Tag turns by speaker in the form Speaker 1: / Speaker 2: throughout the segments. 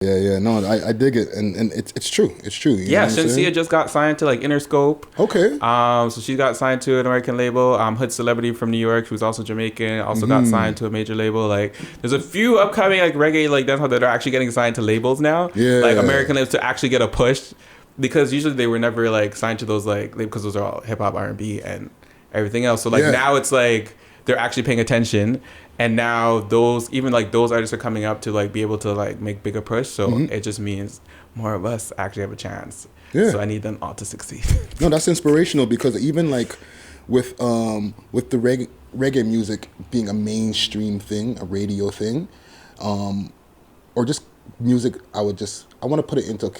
Speaker 1: Yeah. No, I dig it, and it's true. It's true. You know
Speaker 2: Yeah,
Speaker 1: what I'm saying?
Speaker 2: Shensia just got signed to like Interscope.
Speaker 1: Okay.
Speaker 2: So she got signed to an American label. Hood Celebrity from New York, who's also Jamaican, also got signed to a major label. Like, there's a few upcoming like reggae like dancehall that are actually getting signed to labels now.
Speaker 1: Yeah.
Speaker 2: Like American labels to actually get a push, because usually they were never like signed to those like because those are all hip hop, R&B, and everything else. So like now it's like they're actually paying attention. And now those artists are coming up to like be able to like make bigger push. So it just means more of us actually have a chance. Yeah. So I need them all to succeed.
Speaker 1: No, that's inspirational, because even like with the reggae music being a mainstream thing, a radio thing, or just music, I want to put it into,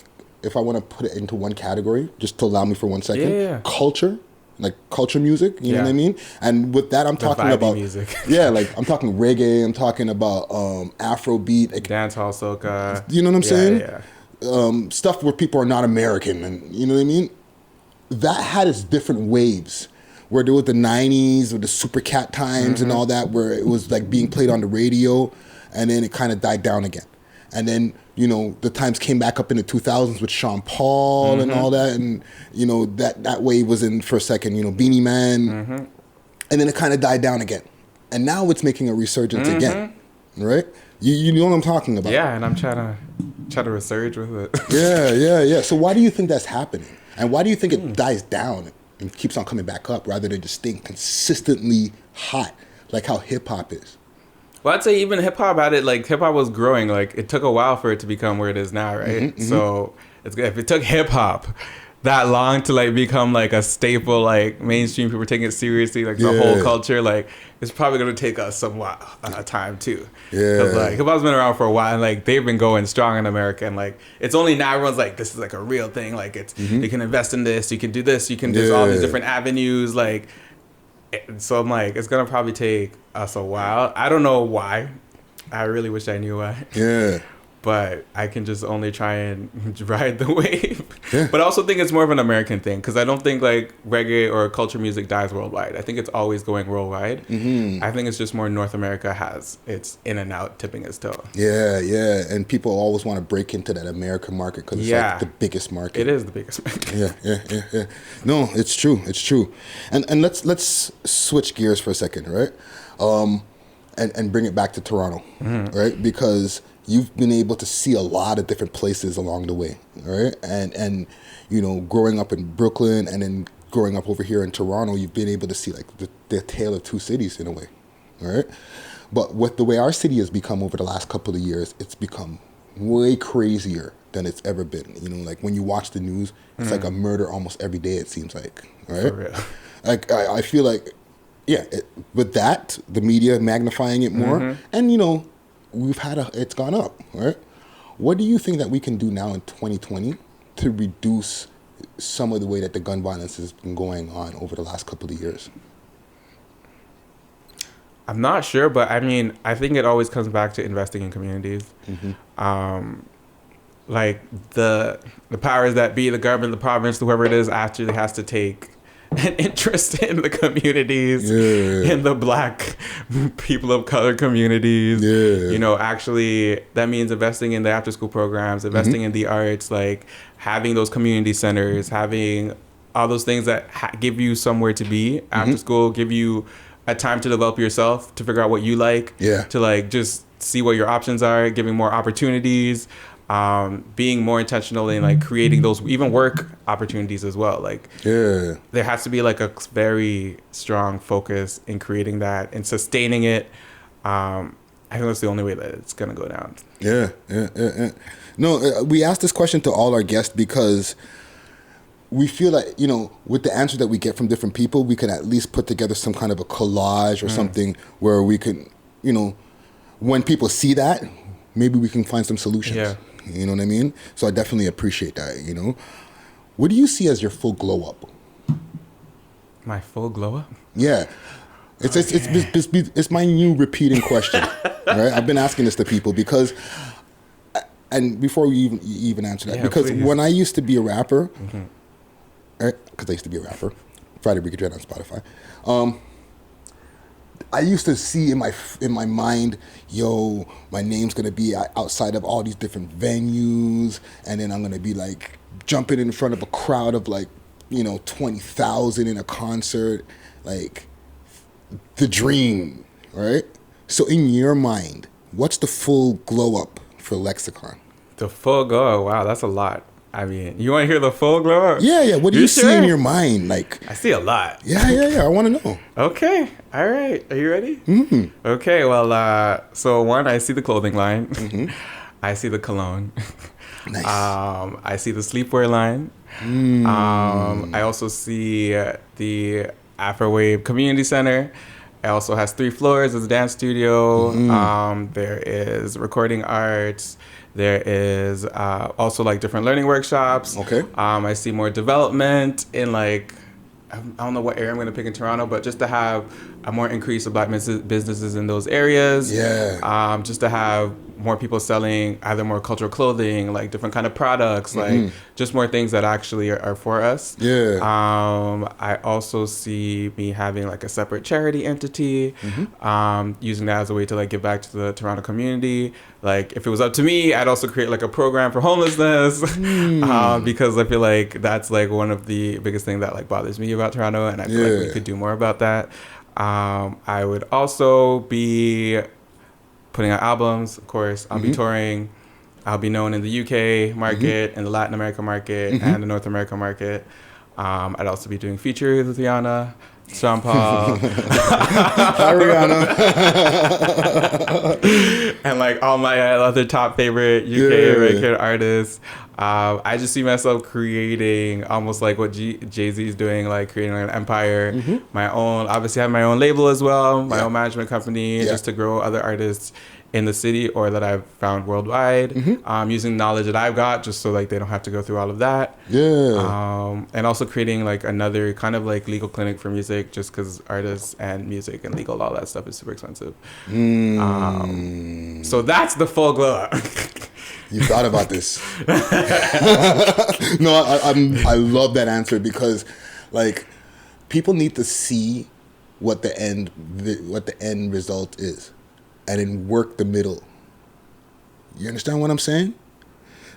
Speaker 1: if I want to put it into one category, just to allow me for 1 second.
Speaker 2: Yeah.
Speaker 1: Culture. Like culture music, you know what I mean? And with that, I'm talking about
Speaker 2: music.
Speaker 1: Yeah, like I'm talking reggae, I'm talking about Afrobeat, like
Speaker 2: dancehall, soca.
Speaker 1: You know what I'm saying?
Speaker 2: Yeah.
Speaker 1: Stuff where people are not American, and you know what I mean? That had its different waves, where there was the 90s with the Super Cat times and all that, where it was like being played on the radio, and then it kind of died down again. And then, you know, the times came back up in the 2000s with Sean Paul and all that. And, you know, that wave was in for a second, you know, Beanie Man. And then it kind of died down again. And now it's making a resurgence again, right? You know what I'm talking about.
Speaker 2: Yeah, and I'm trying to resurge with it.
Speaker 1: Yeah. So why do you think that's happening? And why do you think it dies down and keeps on coming back up rather than just staying consistently hot, like how hip-hop is?
Speaker 2: Well, I'd say even hip hop had it, like hip hop was growing. Like it took a while for it to become where it is now, right? So if it took hip hop that long to like become like a staple, like mainstream, people were taking it seriously, like the whole culture, like it's probably gonna take us some time too. Yeah, because like hip hop's been around for a while, and like they've been going strong in America, and like it's only now everyone's like, this is like a real thing. Like it's you can invest in this, you can do this, you can do all these different avenues, like. So I'm like, it's gonna probably take us a while. I don't know why. I really wish I knew why. Yeah. But I can just only try and ride the wave. Yeah. But I also think it's more of an American thing, because I don't think like reggae or culture music dies worldwide. I think it's always going worldwide. I think it's just more North America has its in and out tipping its toe. Yeah.
Speaker 1: And people always want to break into that American market because it's like the biggest market.
Speaker 2: It is the biggest market.
Speaker 1: Yeah. No, it's true. And let's switch gears for a second, right? And bring it back to Toronto, right? Because you've been able to see a lot of different places along the way, right? And you know, growing up in Brooklyn and then growing up over here in Toronto, you've been able to see like the tale of two cities in a way, right? But with the way our city has become over the last couple of years, it's become way crazier than it's ever been. You know, like when you watch the news, it's like a murder almost every day, it seems like, right?
Speaker 2: For real.
Speaker 1: Like I feel like, with that, the media magnifying it more, and you know, it's gone up, right? What do you think that we can do now in 2020 to reduce some of the way that the gun violence has been going on over the last couple of years?
Speaker 2: I'm not sure, but I mean, I think it always comes back to investing in communities. Like the powers that be, the government, the province, whoever it is, actually has to take an interest in the communities, in the Black people of color communities. You know, actually, that means investing in the after school programs, investing in the arts, like having those community centers, having all those things that give you somewhere to be after school, give you a time to develop yourself, to figure out what you like, to like just see what your options are, giving more opportunities. Being more intentional in like creating those even work opportunities as well. Like there has to be like a very strong focus in creating that and sustaining it. I think that's the only way that it's gonna go down.
Speaker 1: No, we asked this question to all our guests because we feel like, you know, with the answer that we get from different people, we can at least put together some kind of a collage or something where we can, you know, when people see that, maybe we can find some solutions. You know what I mean? So I definitely appreciate that, you know. What do you see as your full glow up?
Speaker 2: My full glow up?
Speaker 1: Yeah. It's my new repeating question. Right? I've been asking this to people because, and before you even answer that, because please. When I used to be a rapper, right? Because I used to be a rapper, Friday Reggae Dred on Spotify, I used to see in my mind, yo, my name's gonna be outside of all these different venues, and then I'm gonna be like jumping in front of a crowd of like, 20,000 in a concert, like the dream, right? So in your mind, what's the full glow up for Lexxicon?
Speaker 2: The full glow, wow, that's a lot. I mean, you want to hear the full glow up?
Speaker 1: Yeah. What do you see in your mind? Like,
Speaker 2: I see a lot.
Speaker 1: Yeah. I want to know.
Speaker 2: Okay. All right. Are you ready?
Speaker 1: Mm-hmm.
Speaker 2: Okay. Well, so one, I see the clothing line. Mm-hmm. I see the cologne.
Speaker 1: Nice.
Speaker 2: I see the sleepwear line. I also see the Afrowave Community Center. It also has 3 floors. It's a dance studio. There is recording arts. There is also like different learning workshops.
Speaker 1: Okay.
Speaker 2: I see more development in like, I don't know what area I'm going to pick in Toronto, but just to have a more increase of Black businesses in those areas.
Speaker 1: Yeah.
Speaker 2: Just to have more people selling either more cultural clothing, like different kind of products, like just more things that actually are for us.
Speaker 1: Yeah.
Speaker 2: I also see me having like a separate charity entity, using that as a way to like give back to the Toronto community. Like if it was up to me, I'd also create like a program for homelessness, because I feel like that's like one of the biggest things that like bothers me about Toronto, and I feel like we could do more about that. I would also be putting out albums, of course. I'll be touring. I'll be known in the UK market, in the Latin America market, and the North America market. I'd also be doing features with Rihanna, Sean Paul.
Speaker 1: Hi, Rihanna.
Speaker 2: And like all my other top favorite UK reggae artists. I just see myself creating almost like what Jay-Z is doing, like creating like an empire. My own, obviously I have my own label as well, my own management company, just to grow other artists in the city or that I've found worldwide, using knowledge that I've got just so like they don't have to go through all of that. And also creating like another kind of like legal clinic for music, just because artists and music and legal, all that stuff is super expensive. So that's the full glow up.
Speaker 1: You thought about this. No, I love that answer, because like people need to see what the end result is, and then work the middle. You understand what I'm saying?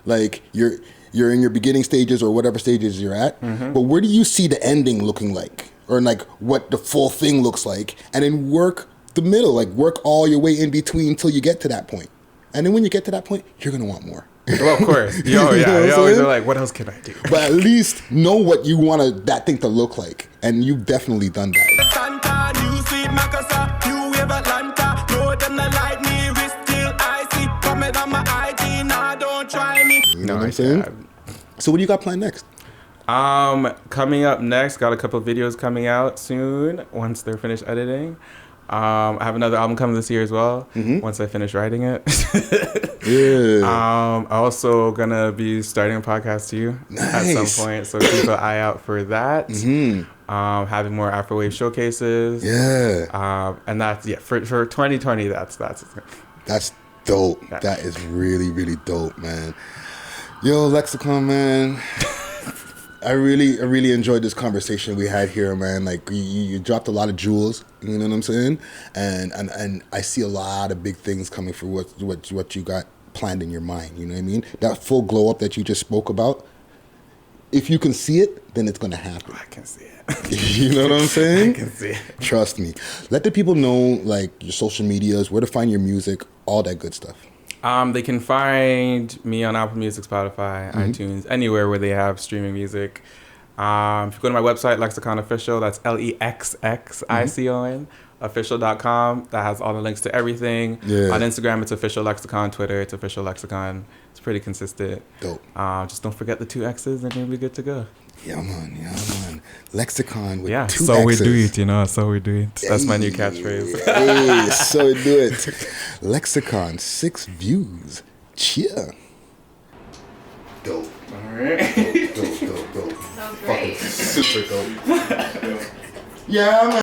Speaker 1: Like you're in your beginning stages or whatever stages you're at, but where do you see the ending looking like, or like what the full thing looks like, and then work the middle, like work all your way in between till you get to that point. And then when you get to that point, you're gonna want more.
Speaker 2: Well, of course. You always are like, what else can I do?
Speaker 1: But at least know what you want that thing to look like, and you've definitely done that. You know what I'm saying? So what do you got planned next?
Speaker 2: Coming up next, got a couple of videos coming out soon once they're finished editing. I have another album coming this year as well, once I finish writing it. Also gonna be starting a podcast too at some point, so keep an eye out for that. Having more Afrowave showcases. And that's for 2020. That's
Speaker 1: dope. That is really, really dope, man. Yo, Lexxicon, man. I really enjoyed this conversation we had here, man. Like you dropped a lot of jewels, you know what I'm saying? And I see a lot of big things coming for what you got planned in your mind, you know what I mean? That full glow up that you just spoke about, if you can see it, then it's gonna happen.
Speaker 2: I can see it.
Speaker 1: You know what I'm saying?
Speaker 2: I can see it.
Speaker 1: Trust me. Let the people know like your social medias, where to find your music, all that good stuff. They
Speaker 2: can find me on Apple Music, Spotify, iTunes, anywhere where they have streaming music. If you go to my website, Lexxicon Official, that's LEXXICON, official.com. That has all the links to everything. On Instagram, it's Official Lexxicon. Twitter, it's Official Lexxicon. It's pretty consistent.
Speaker 1: Dope.
Speaker 2: Just don't forget the 2 X's and you'll be good to go.
Speaker 1: Yeah, man. Lexxicon with 2 X's.
Speaker 2: So we do it, so we do it. That's my new catchphrase.
Speaker 1: Hey, so we do it. Lexxicon, 6 views. Cheer. Dope.
Speaker 2: All right.
Speaker 1: Dope.
Speaker 3: Sounds great.
Speaker 1: Fucking super dope. Yeah, man.